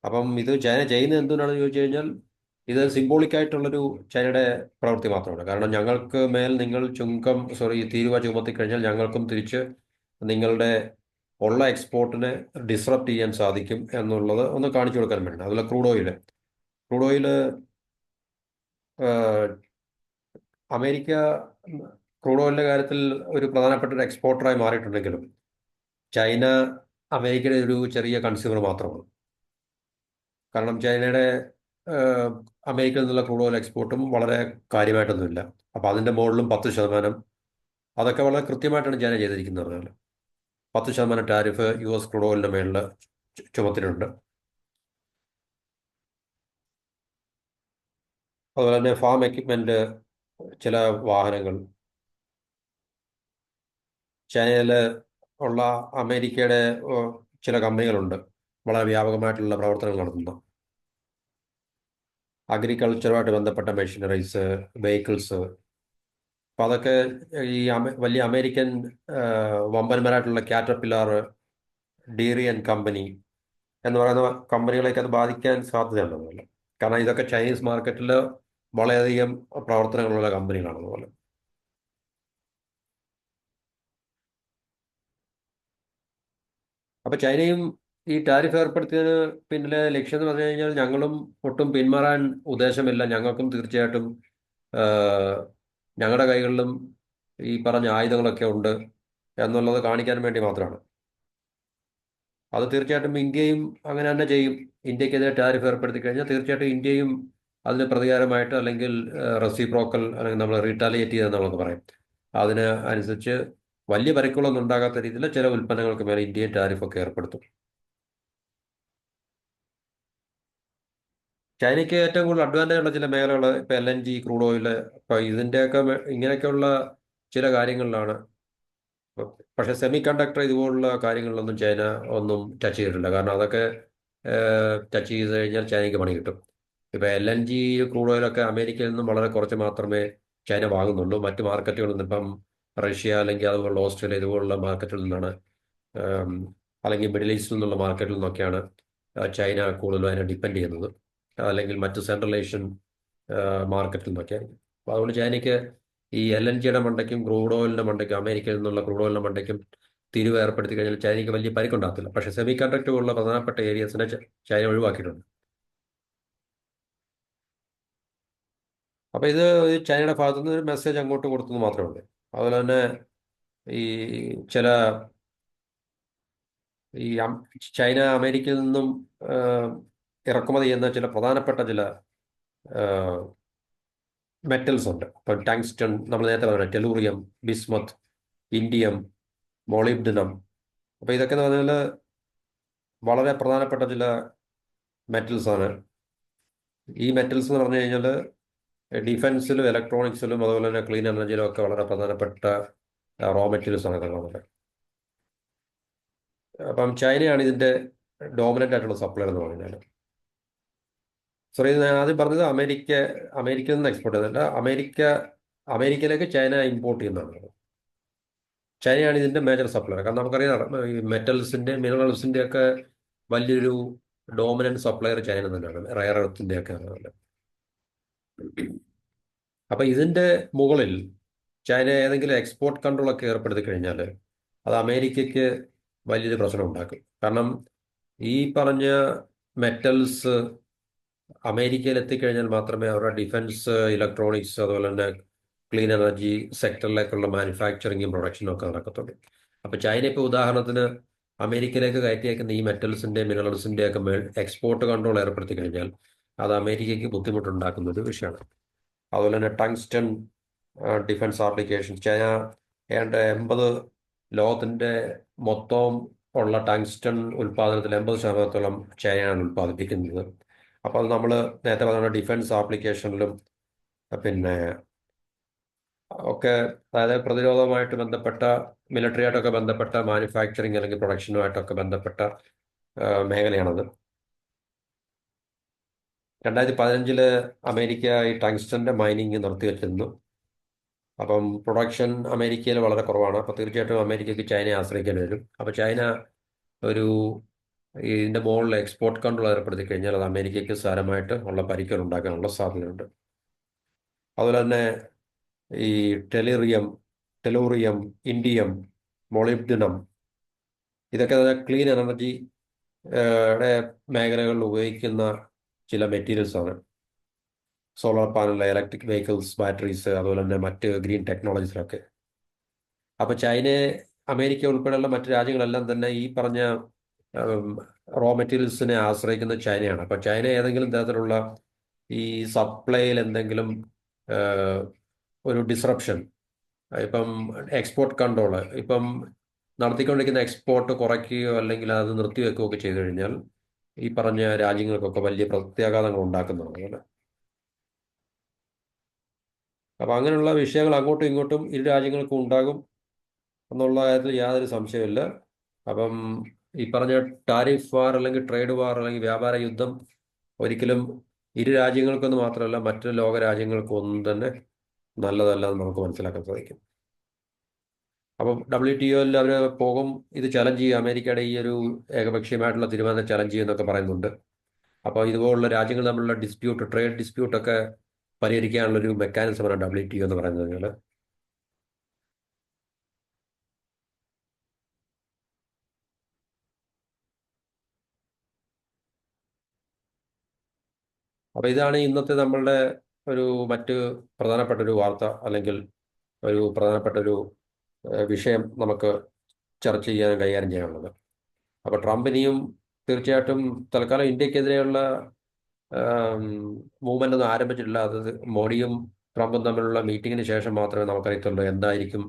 അപ്പം ഇത് ചൈന ചെയ്യുന്നത് എന്തുകൊണ്ടാണെന്ന് ചോദിച്ചു കഴിഞ്ഞാൽ ഇത് സിംബോളിക് ആയിട്ടുള്ളൊരു ചൈനയുടെ പ്രവൃത്തി മാത്രമാണ്. കാരണം ഞങ്ങൾക്ക് മേൽ നിങ്ങൾ തീരുവ ചുമത്തി കഴിഞ്ഞാൽ ഞങ്ങൾക്കും തിരിച്ച് നിങ്ങളുടെ ഉള്ള എക്സ്പോർട്ടിനെ ഡിസ്റപ്റ്റ് ചെയ്യാൻ സാധിക്കും എന്നുള്ളത് ഒന്ന് കാണിച്ചു കൊടുക്കാൻ വേണ്ടി. അതുപോലെ ക്രൂഡ് ഓയിൽ അമേരിക്ക ക്രൂഡ് ഓയിലിന്റെ കാര്യത്തിൽ ഒരു പ്രധാനപ്പെട്ട ഒരു എക്സ്പോർട്ടറായി മാറിയിട്ടുണ്ടെങ്കിലും ചൈന അമേരിക്കയുടെ ഒരു ചെറിയ കൺസ്യൂമർ മാത്രമാണ്. കാരണം ചൈനയുടെ അമേരിക്കയിൽ നിന്നുള്ള ക്രൂഡ് ഓയിൽ എക്സ്പോർട്ടും വളരെ കാര്യമായിട്ടൊന്നുമില്ല. അപ്പം അതിൻ്റെ മുകളിലും 10%, അതൊക്കെ വളരെ കൃത്യമായിട്ടാണ് ചൈന ചെയ്തിരിക്കുന്നത്. പറഞ്ഞാൽ 10% ടാരിഫ് US ക്രൂഡ് ഓയിലിൻ്റെ മേളിൽ ചുമത്തിട്ടുണ്ട്. അതുപോലെ തന്നെ ഫാം എക്യുപ്മെന്റ്, ചില വാഹനങ്ങൾ ചൈനയിൽ ഉള്ള അമേരിക്കയുടെ ചില കമ്പനികളുണ്ട് വളരെ വ്യാപകമായിട്ടുള്ള പ്രവർത്തനങ്ങൾ നടത്തുന്ന. അഗ്രികൾച്ചറുമായിട്ട് ബന്ധപ്പെട്ട മെഷീനറീസ്, വെഹിക്കിൾസ്. അപ്പം അതൊക്കെ ഈ വലിയ അമേരിക്കൻ വമ്പന്മാരായിട്ടുള്ള കാറ്റർപില്ലർ, ഡീറി ആൻഡ് കമ്പനി എന്ന് പറയുന്ന കമ്പനികളെയൊക്കെ അത് ബാധിക്കാൻ സാധ്യതയുണ്ട്. കാരണം ഇതൊക്കെ ചൈനീസ് മാർക്കറ്റിൽ വളരെയധികം പ്രവർത്തനങ്ങളുള്ള കമ്പനികളാണ്. അതുപോലെ അപ്പൊ ചൈനയും ഈ ടാരിഫ് ഏർപ്പെടുത്തിയതിന് പിന്നിലെ ലക്ഷ്യം എന്ന് പറഞ്ഞു കഴിഞ്ഞാൽ ഞങ്ങളും ഒട്ടും പിന്മാറാൻ ഉദ്ദേശമില്ല, ഞങ്ങൾക്കും തീർച്ചയായിട്ടും ഞങ്ങളുടെ കൈകളിലും ഈ പറഞ്ഞ ആയുധങ്ങളൊക്കെ ഉണ്ട് എന്നുള്ളത് കാണിക്കാൻ വേണ്ടി മാത്രമാണ്. അത് തീർച്ചയായിട്ടും ഇന്ത്യയും അങ്ങനെ തന്നെ ചെയ്യും. ഇന്ത്യക്കെതിരെ ടാരിഫ് ഏർപ്പെടുത്തി കഴിഞ്ഞാൽ തീർച്ചയായിട്ടും ഇന്ത്യയും അതിന് പ്രതികാരമായിട്ട് അല്ലെങ്കിൽ റെസിപ്രോക്കൽ അല്ലെങ്കിൽ നമ്മൾ റീറ്റാലിയേറ്റ് ചെയ്തെന്ന് നമുക്ക് പറയും. അതിന് അനുസരിച്ച് വലിയ പരിക്കുകളൊന്നും ഉണ്ടാകാത്ത രീതിയിൽ ചില ഉൽപ്പന്നങ്ങൾക്ക് മേലെ ഇന്ത്യയും ടാരിഫൊക്കെ ഏർപ്പെടുത്തും. ചൈനയ്ക്ക് ഏറ്റവും കൂടുതൽ അഡ്വാൻറ്റേജ് ഉള്ള ചില മേഖലകൾ ഇപ്പം LNG, ക്രൂഡ് ഓയിൽ, ഇപ്പം ഇതിൻ്റെയൊക്കെ ഇങ്ങനെയൊക്കെയുള്ള ചില കാര്യങ്ങളിലാണ്. പക്ഷേ സെമി കണ്ടക്ടർ ഇതുപോലുള്ള കാര്യങ്ങളിലൊന്നും ചൈന ഒന്നും ടച്ച് ചെയ്തിട്ടില്ല. കാരണം അതൊക്കെ ടച്ച് ചെയ്ത് കഴിഞ്ഞാൽ ചൈനയ്ക്ക് പണി കിട്ടും. ഇപ്പം LNG, ക്രൂഡ് ഓയിലൊക്കെ അമേരിക്കയിൽ നിന്നും വളരെ കുറച്ച് മാത്രമേ ചൈന വാങ്ങുന്നുള്ളൂ. മറ്റ് മാർക്കറ്റുകളിൽ നിന്ന് ഇപ്പം റഷ്യ അല്ലെങ്കിൽ അതുപോലുള്ള ഓസ്ട്രേലിയ ഇതുപോലുള്ള മാർക്കറ്റിൽ നിന്നാണ്, അല്ലെങ്കിൽ മിഡിൽ ഈസ്റ്റിൽ നിന്നുള്ള മാർക്കറ്റിൽ നിന്നൊക്കെയാണ് ചൈന കൂടുതലും അതിനെ ഡിപ്പെൻഡ് ചെയ്യുന്നത്. അല്ലെങ്കിൽ മറ്റ് സെൻട്രൽ ഏഷ്യൻ മാർക്കറ്റിൽ നിന്നൊക്കെ ആയിരിക്കും. അപ്പോൾ അതുകൊണ്ട് ചൈനയ്ക്ക് ഈ LNGയുടെ മണ്ടയ്ക്കും ക്രൂഡ് ഓയിലിൻ്റെ മണ്ടയ്ക്കും അമേരിക്കയിൽ നിന്നുള്ള ക്രൂഡ് ഓയിലിൻ്റെ മണ്ടയ്ക്കും തീരുവ ഏർപ്പെടുത്തി കഴിഞ്ഞാൽ ചൈനയ്ക്ക് വലിയ പരിക്കുണ്ടാകത്തില്ല. പക്ഷേ സെമി കണ്ടക്ടർ പോലുള്ള പ്രധാനപ്പെട്ട ഏരിയസിനെ ചൈന ഒഴിവാക്കിയിട്ടുണ്ട്. അപ്പോൾ ഇത് ചൈനയുടെ ഭാഗത്തുനിന്ന് ഒരു മെസ്സേജ് അങ്ങോട്ട് കൊടുത്തെന്ന് മാത്രമേ ഉള്ളൂ. അതുപോലെ തന്നെ ഈ ചില ഈ ചൈന അമേരിക്കയിൽ നിന്നും ഇറക്കുമതി ചെയ്യുന്ന ചില പ്രധാനപ്പെട്ട ചില മെറ്റൽസ് ഉണ്ട്. ഇപ്പം ടങ്സ്റ്റൺ, നമ്മൾ നേരത്തെ പറഞ്ഞ ടെലൂറിയം, ബിസ്മത്ത്, ഇൻഡിയം, മോളിബ്ഡിനം. അപ്പോൾ ഇതൊക്കെ എന്ന് പറഞ്ഞാൽ വളരെ പ്രധാനപ്പെട്ട ചില മെറ്റൽസ് ആണ്. ഈ മെറ്റൽസ് എന്ന് പറഞ്ഞു കഴിഞ്ഞാൽ ഡിഫൻസിലും ഇലക്ട്രോണിക്സിലും അതുപോലെ തന്നെ ക്ലീൻ എനർജിയിലും ഒക്കെ വളരെ പ്രധാനപ്പെട്ട റോ മെറ്റീരിയൽസ് ആണ് കാണുന്നത്. അപ്പം ചൈനയാണ് ഇതിന്റെ ഡോമിനന്റ് ആയിട്ടുള്ള സപ്ലയർ എന്ന് പറയുന്നത്. സോറി, ഞാൻ ആദ്യം പറഞ്ഞത് അമേരിക്കയിൽ നിന്ന് എക്സ്പോർട്ട് ചെയ്യുന്നില്ല, അമേരിക്കയിലേക്ക് ചൈന ഇമ്പോർട്ട് ചെയ്യുന്നതാണ്. ചൈനയാണ് ഇതിന്റെ മേജർ സപ്ലയർ. കാരണം നമുക്കറിയാം ഈ മെറ്റൽസിന്റെ മിനറൽസിന്റെ ഒക്കെ വലിയൊരു ഡോമിനന്റ് സപ്ലയർ ചൈന തന്നെയാണ്, റയർ എർത്തിന്റെ ഒക്കെ. അപ്പൊ ഇതിന്റെ മുകളിൽ ചൈന ഏതെങ്കിലും എക്സ്പോർട്ട് കൺട്രോൾ ഒക്കെ ഏർപ്പെടുത്തി കഴിഞ്ഞാൽ അത് അമേരിക്കയ്ക്ക് വലിയൊരു പ്രശ്നം ഉണ്ടാക്കും. കാരണം ഈ പറഞ്ഞ മെറ്റൽസ് അമേരിക്കയിൽ എത്തിക്കഴിഞ്ഞാൽ മാത്രമേ അവരുടെ ഡിഫൻസ്, ഇലക്ട്രോണിക്സ്, അതുപോലെ തന്നെ ക്ലീൻ എനർജി സെക്ടറിലേക്കുള്ള മാനുഫാക്ചറിങ്ങും പ്രൊഡക്ഷനും ഒക്കെ നടക്കത്തുള്ളൂ. അപ്പൊ ചൈന ഇപ്പോൾ ഉദാഹരണത്തിന് അമേരിക്കയിലേക്ക് കയറ്റി അയക്കുന്ന ഈ മെറ്റൽസിന്റെ മിനറൽസിന്റെ ഒക്കെ എക്സ്പോർട്ട് കൺട്രോൾ ഏർപ്പെടുത്തി കഴിഞ്ഞാൽ അത് അമേരിക്കയ്ക്ക് ബുദ്ധിമുട്ടുണ്ടാക്കുന്ന ഒരു വിഷയമാണ്. അതുപോലെ തന്നെ ടങ്സ്റ്റൺ ഡിഫൻസ് ആപ്ലിക്കേഷൻ ചൈന ഏതാണ്ട് 80 ലോകത്തിന്റെ മൊത്തം ഉള്ള ടങ്സ്റ്റൺ ഉൽപ്പാദനത്തിൽ 80% ചൈനയാണ് ഉൽപ്പാദിപ്പിക്കുന്നത്. അപ്പോൾ അത് നമ്മൾ നേരത്തെ പറഞ്ഞ ഡിഫൻസ് ആപ്ലിക്കേഷനിലും പിന്നെ ഒക്കെ, അതായത് പ്രതിരോധവുമായിട്ട് ബന്ധപ്പെട്ട, മിലിറ്ററി ആയിട്ടൊക്കെ ബന്ധപ്പെട്ട മാനുഫാക്ചറിങ് അല്ലെങ്കിൽ പ്രൊഡക്ഷനുമായിട്ടൊക്കെ ബന്ധപ്പെട്ട മേഖലയാണത്. 2015 അമേരിക്ക ഈ ടങ്സ്റ്റന്റെ മൈനിങ് നിർത്തിവെച്ചിരുന്നു. അപ്പം പ്രൊഡക്ഷൻ അമേരിക്കയിൽ വളരെ കുറവാണ്. അപ്പോൾ തീർച്ചയായിട്ടും അമേരിക്കയ്ക്ക് ചൈനയെ ആശ്രയിക്കേണ്ടി വരും. അപ്പോൾ ചൈന ഒരു ഇതിന്റെ മുകളിൽ എക്സ്പോർട്ട് കൺട്രോൾ ഏർപ്പെടുത്തി കഴിഞ്ഞാൽ അത് അമേരിക്കയ്ക്ക് സാരമായിട്ട് ഉള്ള പരിക്കുകൾ ഉണ്ടാക്കാനുള്ള സാധ്യതയുണ്ട്. അതുപോലെ തന്നെ ഈ ടെലൂറിയം, ഇൻഡിയം, മൊളിബ്ഡിനം, ഇതൊക്കെ തന്നെ ക്ലീൻ എനർജി മേഖലകളിൽ ഉപയോഗിക്കുന്ന ചില മെറ്റീരിയൽസ് ആണ്. Solar panel, electric vehicles, batteries, അതുപോലെ തന്നെ മറ്റ് ഗ്രീൻ ടെക്നോളജീസിലൊക്കെ. അപ്പൊ ചൈനയെ അമേരിക്ക ഉൾപ്പെടെയുള്ള മറ്റ് രാജ്യങ്ങളെല്ലാം തന്നെ ഈ പറഞ്ഞ റോ മെറ്റീരിയൽസിനെ ആശ്രയിക്കുന്ന ചൈനയാണ്. അപ്പൊ ചൈന ഏതെങ്കിലും തരത്തിലുള്ള ഈ സപ്ലൈയിൽ എന്തെങ്കിലും ഒരു ഡിസ്റപ്ഷൻ, ഇപ്പം എക്സ്പോർട്ട് കൺട്രോൾ, ഇപ്പം നടത്തിക്കൊണ്ടിരിക്കുന്ന എക്സ്പോർട്ട് കുറയ്ക്കുകയോ അല്ലെങ്കിൽ അത് നിർത്തിവെക്കുകയോ ഒക്കെ ചെയ്തു കഴിഞ്ഞാൽ ഈ പറഞ്ഞ രാജ്യങ്ങൾക്കൊക്കെ വലിയ പ്രത്യാഘാതങ്ങൾ ഉണ്ടാക്കുന്നതാണ്. അപ്പം അങ്ങനെയുള്ള വിഷയങ്ങൾ അങ്ങോട്ടും ഇങ്ങോട്ടും ഇരു രാജ്യങ്ങൾക്കും ഉണ്ടാകും എന്നുള്ള കാര്യത്തിൽ യാതൊരു സംശയമില്ല. അപ്പം ഈ പറഞ്ഞ ടാരിഫ് വാർ അല്ലെങ്കിൽ ട്രേഡ് വാർ അല്ലെങ്കിൽ വ്യാപാര യുദ്ധം ഒരിക്കലും ഇരു രാജ്യങ്ങൾക്കൊന്നും മാത്രമല്ല മറ്റു ലോക രാജ്യങ്ങൾക്കൊന്നും തന്നെ നല്ലതല്ല എന്ന് നമുക്ക് മനസ്സിലാക്കാൻ സാധിക്കും. അപ്പം WTOയിൽ അവർ പോകും, ഇത് ചലഞ്ച് ചെയ്യും, അമേരിക്കയുടെ ഈ ഒരു ഏകപക്ഷീയമായിട്ടുള്ള തീരുമാനം ചലഞ്ച് ചെയ്യുന്നൊക്കെ പറയുന്നുണ്ട്. അപ്പോൾ ഇതുപോലുള്ള രാജ്യങ്ങൾ തമ്മിലുള്ള ഡിസ്പ്യൂട്ട്, ട്രേഡ് ഡിസ്പ്യൂട്ടൊക്കെ പരിഹരിക്കാനുള്ളൊരു മെക്കാനിസമാണ് WTO എന്ന് പറയുന്നത്. അപ്പോൾ ഇതാണ് ഇന്നത്തെ നമ്മളുടെ ഒരു മറ്റ് പ്രധാനപ്പെട്ട ഒരു വാർത്ത അല്ലെങ്കിൽ ഒരു പ്രധാനപ്പെട്ട ഒരു വിഷയം നമുക്ക് ചർച്ച ചെയ്യാനും കൈകാര്യം ചെയ്യാനുള്ളത്. അപ്പോൾ ട്രംപ് ഇനിയും തീർച്ചയായിട്ടും തൽക്കാലം ഇന്ത്യക്കെതിരെയുള്ള മൂവ്മെന്റ് ഒന്നും ആരംഭിച്ചിട്ടില്ല. അത് മോഡിയും ട്രംപും തമ്മിലുള്ള മീറ്റിങ്ങിന് ശേഷം മാത്രമേ നമുക്കറിയത്തുള്ളൂ എന്തായിരിക്കും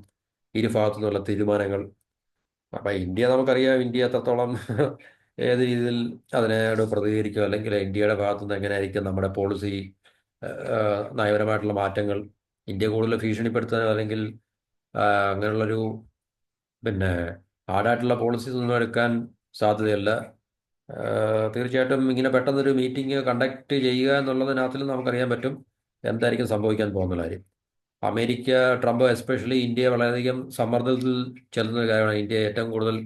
ഇരു ഭാഗത്തു നിന്നുള്ള തീരുമാനങ്ങൾ. അപ്പൊ ഇന്ത്യ നമുക്കറിയാം, ഇന്ത്യ എത്രത്തോളം ഏത് രീതിയിൽ അതിനോട് പ്രതികരിക്കും, അല്ലെങ്കിൽ ഇന്ത്യയുടെ ഭാഗത്തുനിന്ന് എങ്ങനെയായിരിക്കും നമ്മുടെ പോളിസി, നയപരമായിട്ടുള്ള മാറ്റങ്ങൾ, ഇന്ത്യ കൂടുതൽ ഭീഷണിപ്പെടുത്താനോ അല്ലെങ്കിൽ അങ്ങനെയുള്ളൊരു പിന്നെ ഹാർഡായിട്ടുള്ള പോളിസീസ് ഒന്നും എടുക്കാൻ സാധ്യതയല്ല. തീർച്ചയായിട്ടും ഇങ്ങനെ പെട്ടെന്നൊരു മീറ്റിംഗ് കണ്ടക്ട് ചെയ്യുക എന്നുള്ളതിനകത്തിൽ നമുക്കറിയാൻ പറ്റും എന്തായിരിക്കും സംഭവിക്കാൻ പോകുന്ന കാര്യം. അമേരിക്ക, ട്രംപ് എസ്പെഷ്യലി ഇന്ത്യയെ വളരെയധികം സമ്മർദ്ദത്തിൽ ചെല്ലുന്ന കാര്യമാണ്. ഇന്ത്യ ഏറ്റവും കൂടുതൽ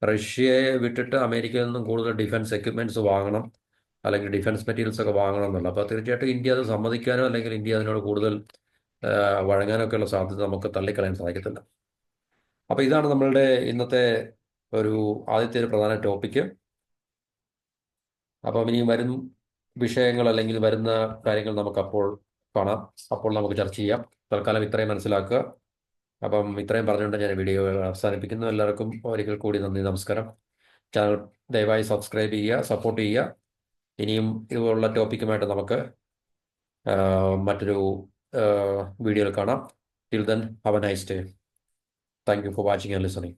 റഷ്യയെ വിട്ടിട്ട് അമേരിക്കയിൽ നിന്നും കൂടുതൽ ഡിഫൻസ് എക്യുപ്മെന്റ്സ് വാങ്ങണം അല്ലെങ്കിൽ ഡിഫൻസ് മെറ്റീരിയൽസ് ഒക്കെ വാങ്ങണം എന്നുള്ളത്. അപ്പോൾ തീർച്ചയായിട്ടും ഇന്ത്യ അത് സമ്മതിക്കാനോ അല്ലെങ്കിൽ ഇന്ത്യ അതിനോട് കൂടുതൽ വഴങ്ങാനോ ഒക്കെയുള്ള സാധ്യത നമുക്ക് തള്ളിക്കളയാൻ സാധിക്കത്തില്ല. അപ്പോൾ ഇതാണ് നമ്മളുടെ ഇന്നത്തെ ഒരു ആദ്യത്തെ ഒരു പ്രധാന ടോപ്പിക്ക്. അപ്പം ഇനി വരും വിഷയങ്ങൾ അല്ലെങ്കിൽ വരുന്ന കാര്യങ്ങൾ നമുക്ക് അപ്പോൾ കാണാം, അപ്പോൾ നമുക്ക് ചർച്ച ചെയ്യാം. തൽക്കാലം ഇത്രയും മനസ്സിലാക്കുക. അപ്പം ഇത്രയും പറഞ്ഞുകൊണ്ട് ഞാൻ വീഡിയോ അവസാനിപ്പിക്കുന്നു. എല്ലാവർക്കും ഒരിക്കൽ കൂടി നന്ദി, നമസ്കാരം. ചാനൽ ദയവായി സബ്സ്ക്രൈബ് ചെയ്യുക, സപ്പോർട്ട് ചെയ്യുക. ഇനിയും ഇതുപോലുള്ള ടോപ്പിക്കുമായിട്ട് നമുക്ക് മറ്റൊരു വീഡിയോയിൽ കാണാം. Till then have A nice day. Thank you for watching and listening.